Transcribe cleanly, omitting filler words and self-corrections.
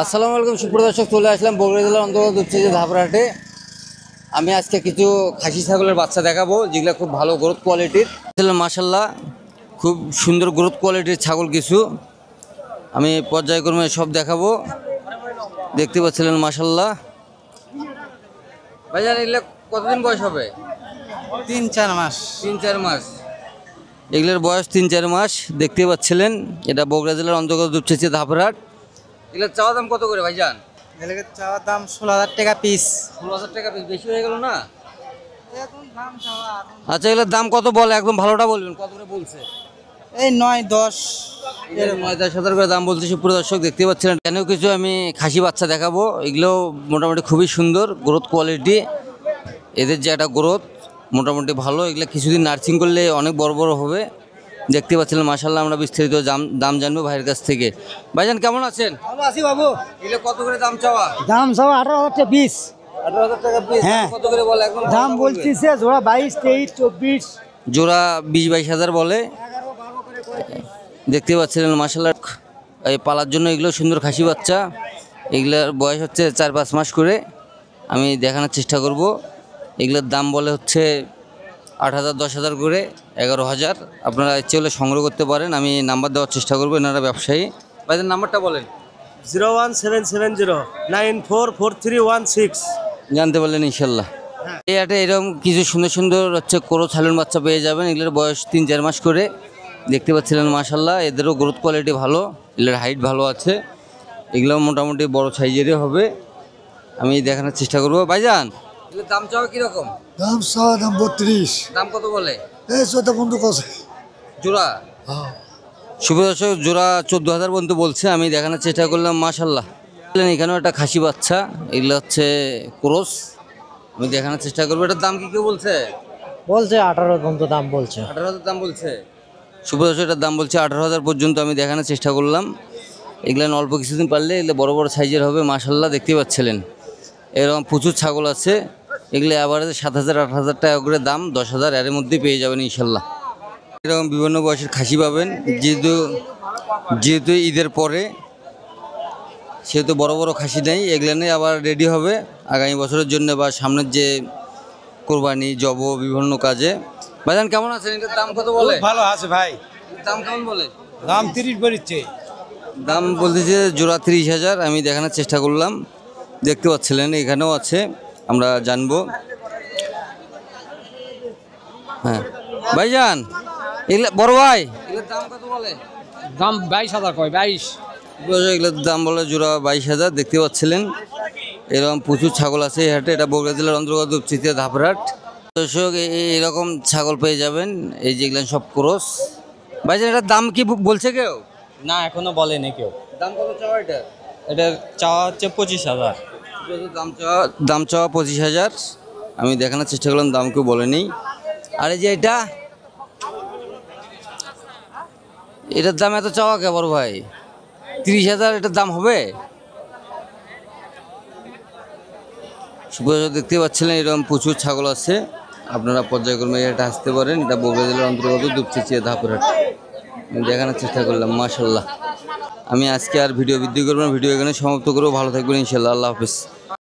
আসসালামু আলাইকুম সুপ্রদর্শক, চলে আসলাম বগুড়া জেলার অন্তর্গত দুপচাঁচিয়া ধাপরাহাটে। আমি আজকে কিছু খাসি ছাগলের বাচ্চা দেখাবো, যেগুলো খুব ভালো গ্রোথ কোয়ালিটির। মাশাল্লাহ, খুব সুন্দর গ্রোথ কোয়ালিটির ছাগল কিছু আমি পর্যায়ক্রমে সব দেখাবো। দেখতে পাচ্ছিলেন মাশাল্লাহ। ভাইজান, এগুলো কতদিন বয়স হবে? 3-4 মাস। 3-4 মাস। এগুলোর বয়স 3-4 মাস। দেখতে পাচ্ছিলেন, এটা বগুড়া জেলার অন্তর্গত দুপচাঁচিয়া ধাপরাহাট। এগুলোর চাওয়া দাম কত করে ভাইজান? এলাকা চাওয়ার দাম 16,000 টাকা পিস। 16,000 টাকা পিস, বেশি হয়ে গেল না? এখন দাম চাওয়া আচ্ছা, এগুলোর দাম কত বলে? একদম ভালোটা বলবেন, কত করে বলছে? এই 9-10 এরকম 9-10 হাজার করে দাম বলছে। সুপ্রিয় দর্শক, দেখতে পাচ্ছেন কেন কিছু আমি খাসি বাচ্চা দেখাবো। এগুলো মোটামুটি খুবই সুন্দর গ্রোথ কোয়ালিটি। এদের যে একটা গ্রোথ মোটামুটি ভালো। এগুলো কিছুদিন নার্সিং করলে অনেক বড় বড় হবে। দেখতে পাচ্ছিলেন মাশাআল্লাহ। আমরা বিস্তারিত দাম জানবো ভাইয়ের কাছ থেকে। ভাইজান, কেমন আছেন? ভালো আছি বাবু। এগুলো কত করে দাম চাওয়া? দাম চাওয়া 18,000 টাকা পিস। 18,000 টাকা পিস। হ্যাঁ। কত করে বলে একদম? দাম বলতিছে জোড়া 22, 23, 24। জোড়া 20-22 হাজার বলে। দেখতে পাচ্ছিলেন মাশাআল্লাহ, এই পালার জন্য এগুলো সুন্দর খাসি বাচ্চা। এগুলোর বয়স হচ্ছে 4-5 মাস করে। আমি দেখানোর চেষ্টা করব। এগুলোর দাম বলে হচ্ছে 8,000, 10,000 করে, 11,000। আপনারা ইচ্ছে হলে সংগ্রহ করতে পারেন। আমি নাম্বার দেওয়ার চেষ্টা করবো, এনারা ব্যবসায়ী। ভাইদের নাম্বারটা বলেন। 01770944316। জানতে পারলেন ইনশাল্লাহ। এই হাটে এরকম কিছু সুন্দর সুন্দর হচ্ছে কোরো ছালুন বাচ্চা পেয়ে যাবেন। এগুলোর বয়স 3-4 মাস করে। দেখতে পাচ্ছিলেন মাশাল্লাহ, এদেরও গ্রোথ কোয়ালিটি ভালো, এগুলোর হাইট ভালো আছে। এগুলো মোটামুটি বড় সাইজেরই হবে। আমি দেখানোর চেষ্টা করবো। ভাইজান, এগুলোর দাম চাওয়া কীরকম? দাম চাওয়া দাম 32। দাম কত বলে? এই 14 বন্ধু কছে। জোড়া সুপ্রদর্শক, জোড়া 14,000 পর্যন্ত বলছে। আমি দেখানোর চেষ্টা করলাম মাশাল্লাহ। এখানেও একটা খাসি বাচ্চা, এগুলো হচ্ছে ক্রস। আমি দেখানোর চেষ্টা করবো। এটার দাম কি কেউ বলছে? বলছে 18 পর্যন্ত দাম বলছে। 18,000 দাম বলছে। সুপ্রদর্শক, এটার দাম বলছে 18,000 পর্যন্ত। আমি দেখানোর চেষ্টা করলাম। এগুলো অল্প কিছুদিন পারলে এগুলো বড় বড় সাইজের হবে মাশাল্লাহ। দেখতে পাচ্ছিলেন এরকম প্রচুর ছাগল আছে। এগুলো অ্যাভারেজে 7,000, 8,000 টাকা করে দাম। 10,000 এর মধ্যেই পেয়ে যাবেন ইনশাল্লাহ। এরকম বিভিন্ন বয়সের খাসি পাবেন। যেহেতু ঈদের পরে, সেহেতু বড় বড় খাসি নেই। এগুলো নিয়ে আবার রেডি হবে আগামী বছরের জন্য বা সামনের যে কোরবানি, জব, বিভিন্ন কাজে। ভাইজান, কেমন আছেন? এটার দাম কত বলে? ভালো আছে ভাই। দাম কেমন বলে? দাম 30 বলিচ্ছে। দাম বলতেছে জোড়া 30,000। আমি দেখানোর চেষ্টা করলাম। দেখতে পাচ্ছিলেন এখানেও আছে, আমরা জানবো। হ্যাঁ ভাইজান, এগুলো বড় ভাই, এগুলোর দাম কত বলে? দাম 22,000 কয় 22। এগুলোর দাম বলে জোড়া 22,000। দেখতে পাচ্ছিলেন এরকম প্রচুর ছাগল আছে এই হাটে। এটা বগুড়া জেলার অন্তর্গত দুপচাঁচিয়া ধাপরাহাট। দর্শক, এরকম ছাগল পেয়ে যাবেন। এই যেগুলো সব ক্রস। ভাইজান, এটার দাম কি বলছে কেউ? না, এখনো বলেনি কেউ। দাম কত চাওয়া এটা? এটা চাওয়া হচ্ছে 25,000। দাম চাওয়া 25,000। আমি দেখানোর চেষ্টা করলাম, দাম কেউ বলেনি। আর এই যে এটার দাম এত চাওয়া কে বড় ভাই? 30,000 এটার দাম হবে? সুপ্রদর্শক, দেখতে পাচ্ছিলেন এরকম প্রচুর ছাগল আছে। আপনারা পর্যায়ক্রমে এটা আসতে পারেন। এটা বগুড়া জেলার অন্তর্গত দুপচাঁচিয়া ধাপরাহাট। আমি দেখানোর চেষ্টা করলাম মাশাল্লাহ। আমি আজকে আর ভিডিও বৃদ্ধি করবো না, ভিডিও এখানে সমাপ্ত করবো। ভালো থাকবেন ইনশাল্লাহ। আল্লাহ হাফিজ।